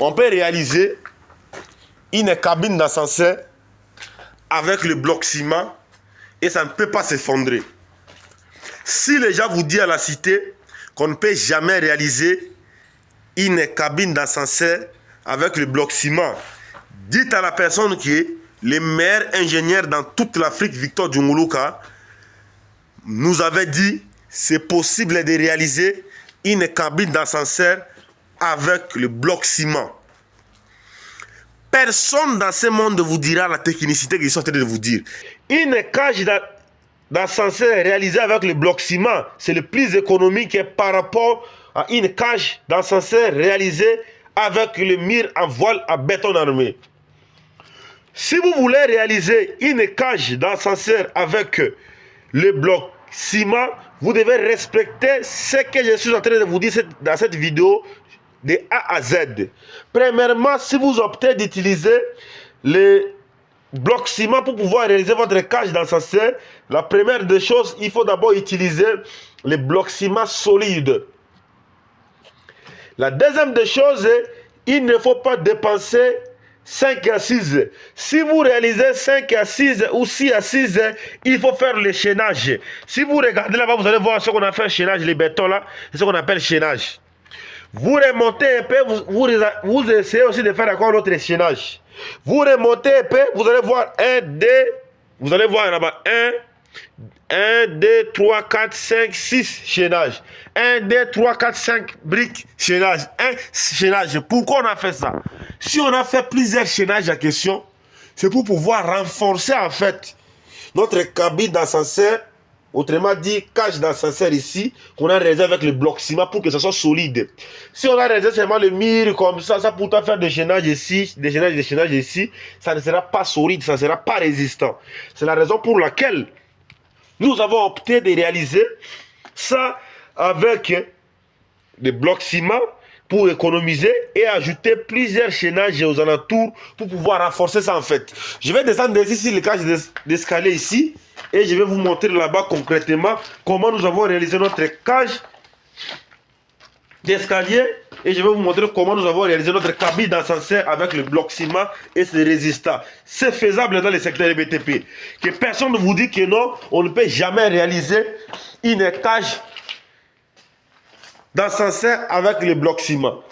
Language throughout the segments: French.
on peut réaliser une cabine d'ascenseur avec le bloc ciment et ça ne peut pas s'effondrer. Si les gens vous disent à la cité qu'on ne peut jamais réaliser une cabine d'ascenseur avec le bloc ciment, dites à la personne qui est le meilleur ingénieur dans toute l'Afrique, Victor Djunguluka, nous avait dit c'est possible de réaliser une cabine d'ascenseur avec le bloc ciment. Personne dans ce monde vous dira la technicité qu'ils sont en train de vous dire. Une cage d'ascenseur réalisée avec le bloc ciment, c'est le plus économique par rapport à une cage d'ascenseur réalisée avec le mur en voile à béton armé. Si vous voulez réaliser une cage d'ascenseur avec le bloc ciment, vous devez respecter ce que je suis en train de vous dire dans cette vidéo de A à Z. Premièrement, si vous optez d'utiliser le bloc ciment pour pouvoir réaliser votre cage d'ascenseur, la première des choses, il faut d'abord utiliser le bloc ciment solide. La deuxième des choses, il ne faut pas dépenser 5 assises. Si vous réalisez 5 assises ou 6 assises, il faut faire le chaînage. Si vous regardez là-bas, vous allez voir ce qu'on a fait chaînage, les bétons là, c'est ce qu'on appelle chaînage. Vous remontez un peu, vous essayez aussi de faire encore l'autre chaînage. Vous remontez un peu, vous allez voir 1, 2, vous allez voir là-bas 1, 2, 3, 4, 5, 6 chaînages. 1, 2, 3, 4, 5 briques chaînage. 1 chaînage. Pourquoi on a fait ça? Si on a fait plusieurs chaînages à question, c'est pour pouvoir renforcer en fait notre cabine d'ascenseur. Autrement dit, cage d'ascenseur ici, qu'on a réalisé avec le bloc ciment pour que ça soit solide. Si on a réalisé seulement le mur comme ça pour faire des chaînages ici, des chaînages ici, ça ne sera pas solide, ça ne sera pas résistant. C'est la raison pour laquelle nous avons opté de réaliser ça avec des blocs ciment pour économiser et ajouter plusieurs chaînages aux alentours pour pouvoir renforcer ça en fait. Je vais descendre ici sur les cages d'escalier ici et je vais vous montrer là-bas concrètement comment nous avons réalisé notre cage d'escalier et je vais vous montrer comment nous avons réalisé notre cabine d'ascenseur avec le bloc ciment et c'est résistant. C'est faisable dans le secteur BTP. Que personne ne vous dit que non, on ne peut jamais réaliser une cage d'ascenseur avec le bloc ciment.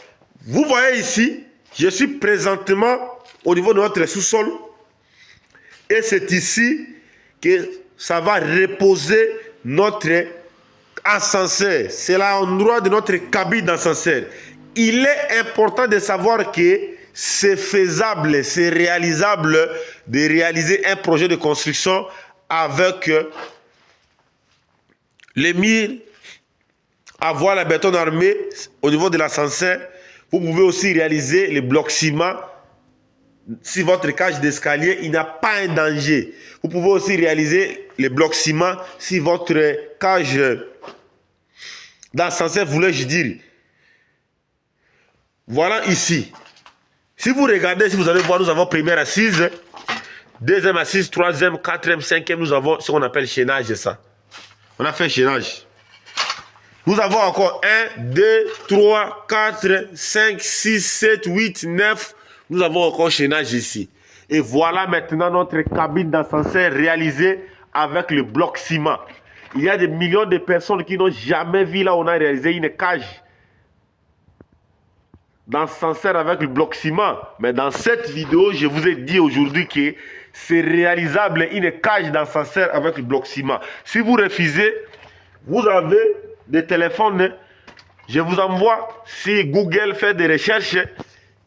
Vous voyez ici, je suis présentement au niveau de notre sous-sol et c'est ici que ça va reposer notre ascenseur. C'est l'endroit de notre cabine d'ascenseur. Il est important de savoir que c'est faisable, c'est réalisable de réaliser un projet de construction avec les murs à voile à béton armé au niveau de l'ascenseur. Vous pouvez aussi réaliser les blocs ciment. Si votre cage d'escalier, il n'y a pas un danger. Vous pouvez aussi réaliser les blocs ciment si votre cage d'ascenseur, voulais-je dire. Voilà ici. Si vous regardez, si vous allez voir, nous avons première assise, deuxième assise, troisième, quatrième, cinquième, nous avons ce qu'on appelle chaînage, ça. On a fait chaînage. Nous avons encore 1, 2, 3, 4, 5, 6, 7, 8, 9. Nous avons encore chaînage ici. Et voilà maintenant notre cabine d'ascenseur réalisée avec le bloc ciment. Il y a des millions de personnes qui n'ont jamais vu là où on a réalisé une cage d'ascenseur avec le bloc ciment. Mais dans cette vidéo, je vous ai dit aujourd'hui que c'est réalisable une cage d'ascenseur avec le bloc ciment. Si vous refusez, vous avez des téléphones. Je vous envoie, si Google fait des recherches,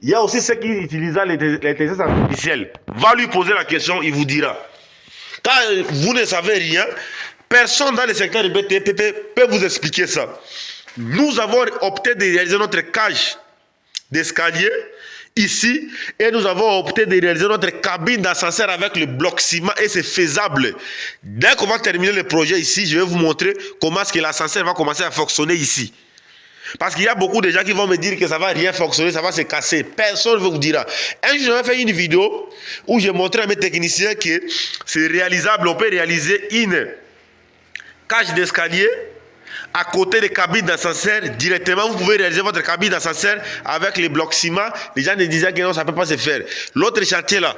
il y a aussi ceux qui utilisent l'intelligence artificielle. Va lui poser la question, il vous dira. Quand vous ne savez rien, personne dans le secteur de BTP peut vous expliquer ça. Nous avons opté de réaliser notre cage d'escalier ici et nous avons opté de réaliser notre cabine d'ascenseur avec le bloc ciment et c'est faisable. Dès qu'on va terminer le projet ici, je vais vous montrer comment est-ce que l'ascenseur va commencer à fonctionner ici. Parce qu'il y a beaucoup de gens qui vont me dire que ça ne va rien fonctionner, ça va se casser. Personne ne vous dira. Un jour, j'avais fait une vidéo où j'ai montré à mes techniciens que c'est réalisable. On peut réaliser une cage d'escalier à côté des cabines d'ascenseur, directement, vous pouvez réaliser votre cabine d'ascenseur avec les blocs ciment. Les gens ne disaient que non, ça ne peut pas se faire. L'autre chantier là,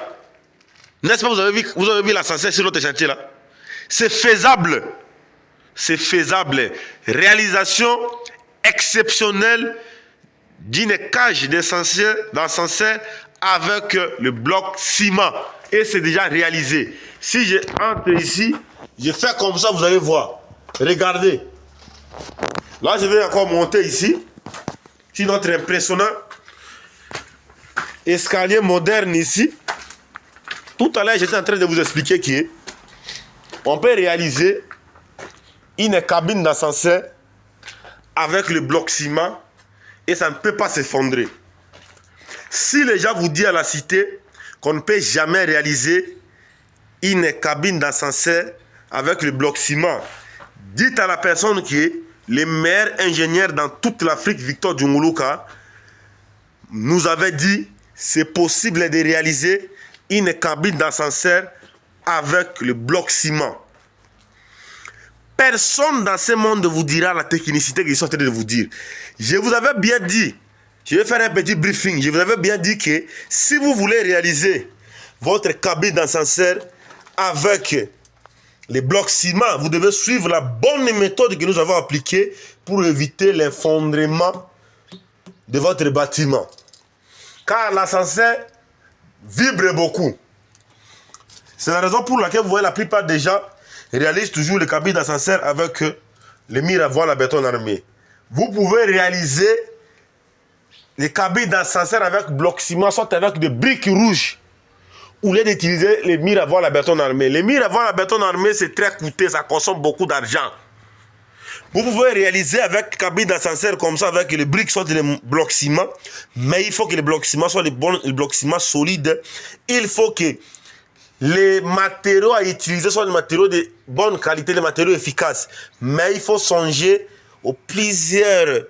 n'est-ce pas, vous avez vu l'ascenseur sur l'autre chantier là? C'est faisable. C'est faisable. Réalisation exceptionnelle d'une cage d'ascenseur avec le bloc ciment. Et c'est déjà réalisé. Si je entre ici, je fais comme ça, vous allez voir. Regardez. Là, je vais encore monter ici. C'est notre impressionnant escalier moderne ici. Tout à l'heure, j'étais en train de vous expliquer qu'on peut réaliser une cabine d'ascenseur avec le bloc ciment et ça ne peut pas s'effondrer. Si les gens vous disent à la cité qu'on ne peut jamais réaliser une cabine d'ascenseur avec le bloc ciment, dites à la personne qui est le meilleur ingénieur dans toute l'Afrique, Victor Djunguluka, nous avait dit c'est possible de réaliser une cabine d'ascenseur avec le bloc ciment. Personne dans ce monde vous dira la technicité que je suis en train de vous dire. Je vous avais bien dit, je vais faire un petit briefing, je vous avais bien dit que si vous voulez réaliser votre cabine d'ascenseur avec les blocs ciment, vous devez suivre la bonne méthode que nous avons appliquée pour éviter l'effondrement de votre bâtiment. Car l'ascenseur vibre beaucoup. C'est la raison pour laquelle vous voyez la plupart des gens réalisent toujours les cabines d'ascenseur avec les murs à voile à béton armé. Vous pouvez réaliser les cabines d'ascenseur avec bloc ciment, soit avec des briques rouges, au lieu d'utiliser les murs à voile à béton armé. Les murs à voile à béton armé, c'est très coûteux, ça consomme beaucoup d'argent. Vous pouvez réaliser avec cabine d'ascenseur comme ça, avec les briques, soit les blocs ciment, mais il faut que les blocs ciment soient les blocs ciment solides. Il faut que les matériaux à utiliser soient des matériaux de bonne qualité, des matériaux efficaces. Mais il faut songer aux plusieurs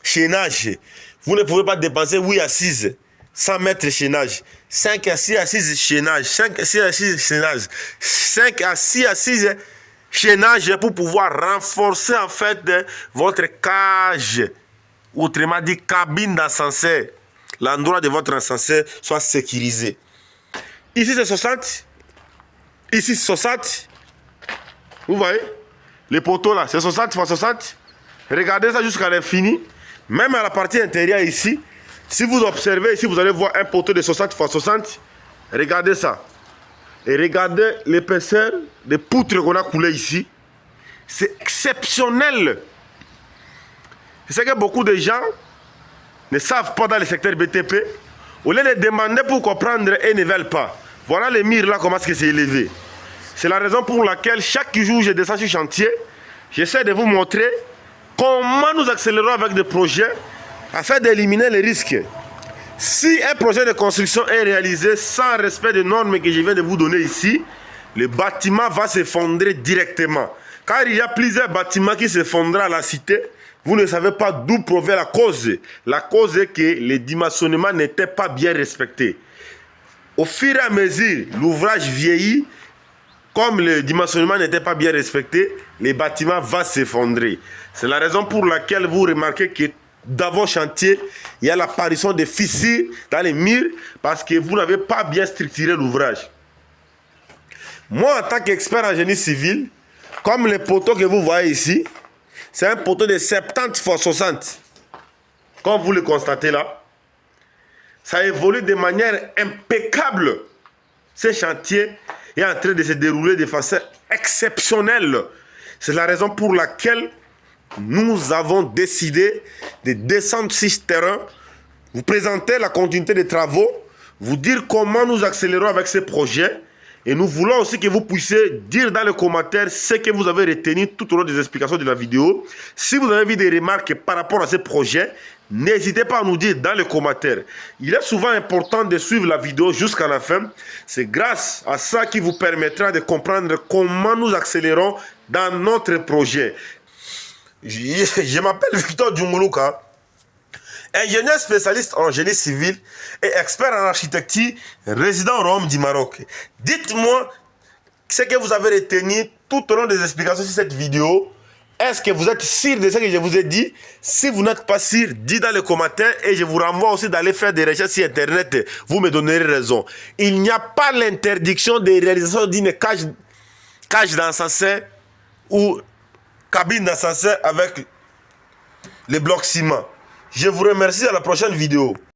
chaînages. Vous ne pouvez pas dépenser 8 à 6 sans mettre chaînage. 5 à 6 à 6 chaînage. 5 à 6 à 6 chaînage. 5 à 6 à 6 chaînage pour pouvoir renforcer en fait votre cage. Autrement dit, cabine d'ascenseur. L'endroit de votre ascenseur soit sécurisé. Ici c'est 60. Ici c'est 60. Vous voyez? Les poteaux là, c'est 60 x 60. Regardez ça jusqu'à l'infini. Même à la partie intérieure ici, si vous observez ici, vous allez voir un poteau de 60 x 60. Regardez ça. Et regardez l'épaisseur des poutres qu'on a coulées ici. C'est exceptionnel. C'est ce que beaucoup de gens ne savent pas dans le secteur BTP. Au lieu de demander pour comprendre et ne veulent pas. Voilà les murs là, comment est-ce que c'est élevé. C'est la raison pour laquelle chaque jour je descends sur chantier, j'essaie de vous montrer comment nous accélérons avec des projets afin d'éliminer les risques. Si un projet de construction est réalisé sans respect des normes que je viens de vous donner ici, le bâtiment va s'effondrer directement. Car il y a plusieurs bâtiments qui s'effondrent à la cité, vous ne savez pas d'où provient la cause. La cause est que les dimensionnements n'étaient pas bien respectés. Au fur et à mesure, l'ouvrage vieillit, comme le dimensionnement n'était pas bien respecté, les bâtiments vont s'effondrer. C'est la raison pour laquelle vous remarquez que dans vos chantiers, il y a l'apparition de fissures dans les murs parce que vous n'avez pas bien structuré l'ouvrage. Moi, en tant qu'expert en génie civil, comme les poteaux que vous voyez ici, c'est un poteau de 70 x 60. Comme vous le constatez là, ça évolue de manière impeccable. Ce chantier est en train de se dérouler de façon exceptionnelle. C'est la raison pour laquelle nous avons décidé de descendre sur ce terrain, vous présenter la continuité des travaux, vous dire comment nous accélérons avec ce projet. Et nous voulons aussi que vous puissiez dire dans les commentaires ce que vous avez retenu tout au long des explications de la vidéo. Si vous avez vu des remarques par rapport à ce projet, n'hésitez pas à nous dire dans les commentaires. Il est souvent important de suivre la vidéo jusqu'à la fin. C'est grâce à ça qui vous permettra de comprendre comment nous accélérons dans notre projet. Je m'appelle Victor Djunguluka, ingénieur spécialiste en génie civil et expert en architecture, résident au Royaume du Maroc. Dites-moi ce que vous avez retenu tout au long des explications sur cette vidéo Est-ce que vous êtes sûr de ce que je vous ai dit? Si vous n'êtes pas sûr, dites dans les commentaires et je vous renvoie aussi d'aller faire des recherches sur Internet. Vous me donnerez raison. Il n'y a pas l'interdiction de réalisation d'une cage d'ascenseur ou cabine d'ascenseur avec les blocs ciment. Je vous remercie, à la prochaine vidéo.